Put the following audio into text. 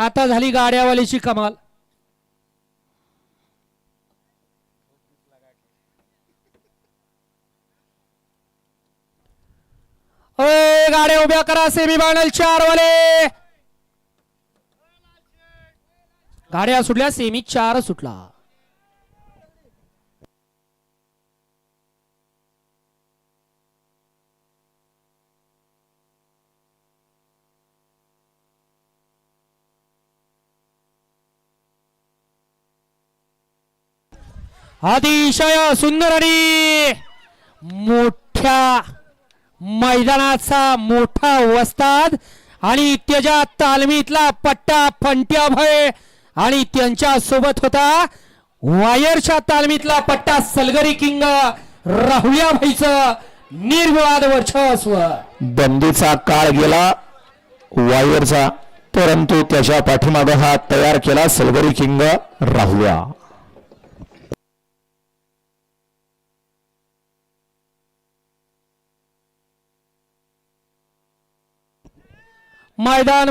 आता झाली गाड्यावालीची कमाल. गाड्या उभ्या करा. सेमीफायनल 4 वाले गाड्या सुटल्या. सेमी 4 सुटला. अतिशय सुंदर आणि मोठ्या मैदानाचा मोठा वस्ताद आणि त्याच्या तालमीतला पट्टा फंट्या भय आणि त्यांच्या सोबत होता वायरच्या तालमीतला पट्टा सलगरी किंग राहुल्या भाईचं निर्विवाद वर्चस्व. बंदीचा काळ गेला वायरचा, परंतु त्याच्या पाठीमागे हा तयार केला सलगरी किंग राहुल्या. मैदान